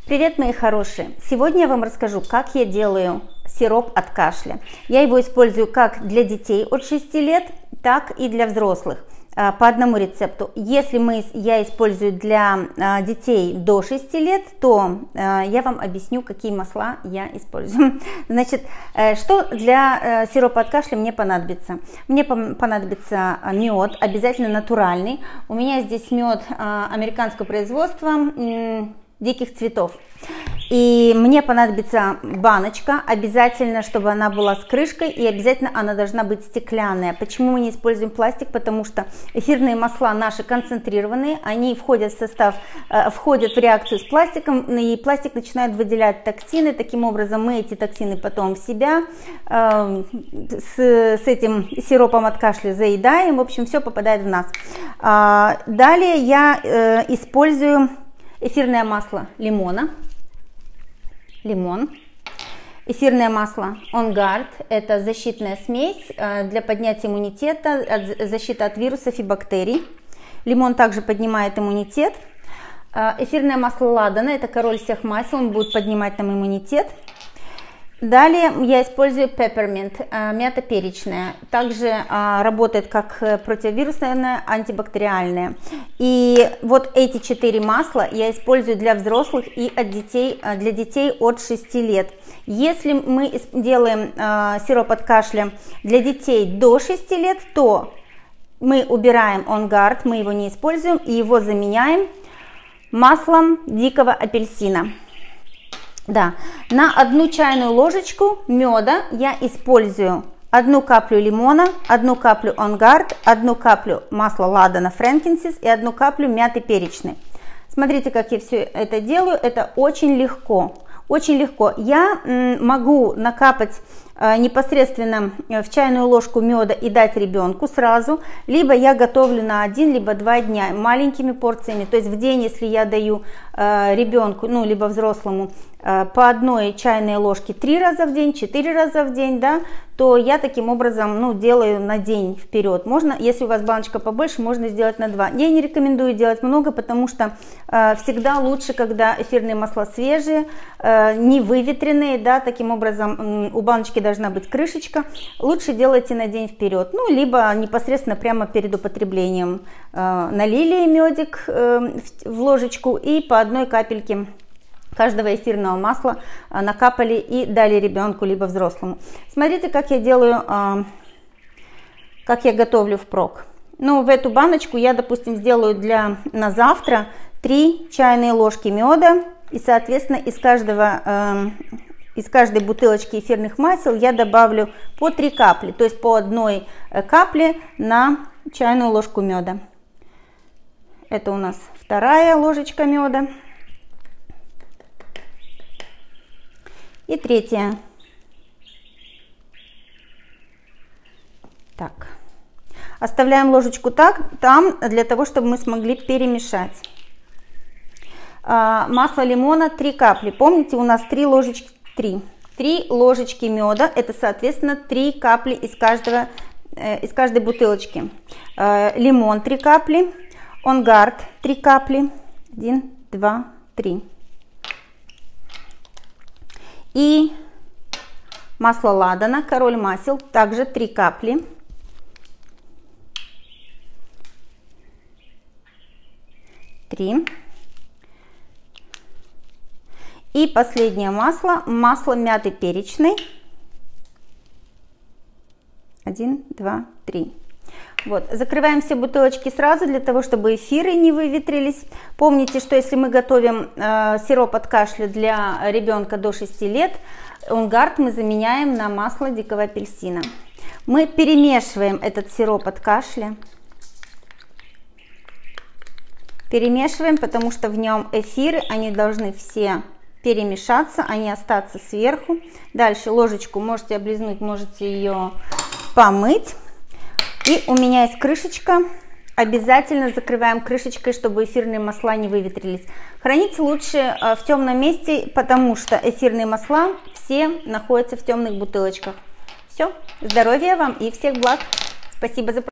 Привет, мои хорошие! Сегодня я вам расскажу, как я делаю сироп от кашля. Я его использую как для детей от 6 лет, так и для взрослых по одному рецепту. Если я использую для детей до 6 лет, то я вам объясню, какие масла я использую. Значит, что для сиропа от кашля мне понадобится? Мне понадобится мед, обязательно натуральный. У меня здесь мед американского производства, диких цветов. И мне понадобится баночка, обязательно, чтобы она была с крышкой, и обязательно она должна быть стеклянная. Почему мы не используем пластик? Потому что эфирные масла наши концентрированные, они входят в состав, входят в реакцию с пластиком, и пластик начинает выделять токсины. Таким образом, мы эти токсины потом в себя с этим сиропом от кашля заедаем. В общем, все попадает в нас. Далее я использую эфирное масло лимона. Лимон. Эфирное масло On Guard. Это защитная смесь для поднятия иммунитета, защита от вирусов и бактерий. Лимон также поднимает иммунитет. Эфирное масло ладана. Это король всех масел. Он будет поднимать нам иммунитет. Далее я использую Peppermint, мята перечная. Также работает как противовирусная, антибактериальная. И вот эти 4 масла я использую для взрослых и для детей от 6 лет. Если мы делаем сироп от кашля для детей до 6 лет, то мы убираем On Guard, мы его не используем, и его заменяем маслом дикого апельсина. Да, на 1 чайную ложечку меда я использую 1 каплю лимона, 1 каплю On Guard, 1 каплю масла ладана Frankincense и 1 каплю мяты перечной. Смотрите, как я все это делаю, это очень легко. Очень легко. Я могу накапать непосредственно в чайную ложку меда и дать ребенку сразу, либо я готовлю на 1 либо 2 дня маленькими порциями. То есть в день, если я даю ребенку, ну либо взрослому, по 1 чайной ложке 3 раза в день, 4 раза в день, да, то я таким образом делаю на день вперед. Можно, если у вас баночка побольше, можно сделать на 2. Я не рекомендую делать много, потому что всегда лучше, когда эфирные масла свежие, не выветренные, да, таким образом у баночки должна быть крышечка. Лучше делайте на день вперед, ну либо непосредственно прямо перед употреблением налили медик в ложечку и по 1 капельке каждого эфирного масла накапали и дали ребенку либо взрослому. Смотрите, как я делаю, как я готовлю впрок. Ну, в эту баночку я, допустим, сделаю на завтра 3 чайные ложки меда, и, соответственно, из каждой бутылочки эфирных масел я добавлю по 3 капли, то есть по 1 капле на чайную ложку меда. Это у нас 2 ложечка меда. И 3. Так. Оставляем ложечку там, для того, чтобы мы смогли перемешать. Масло лимона 3 капли. Помните, у нас 3 ложечки, 3 ложечки меда. Это, соответственно, 3 капли из каждой бутылочки. Лимон 3 капли. On Guard 3 капли. 1, 2, 3. И масло ладана, король масел, также 3 капли. И последнее масло, масло мяты перечной. 1, 2, 3. Вот, закрываем все бутылочки сразу, для того, чтобы эфиры не выветрились. Помните, что если мы готовим сироп от кашля для ребенка до 6 лет, On Guard мы заменяем на масло дикого апельсина. Мы перемешиваем этот сироп от кашля. Перемешиваем, потому что в нем эфиры, они должны все перемешаться, они остаться сверху. Дальше ложечку можете облизнуть, можете ее помыть. И у меня есть крышечка. Обязательно закрываем крышечкой, чтобы эфирные масла не выветрились. Хранить лучше в темном месте, потому что эфирные масла все находятся в темных бутылочках. Все. Здоровья вам и всех благ. Спасибо за просмотр.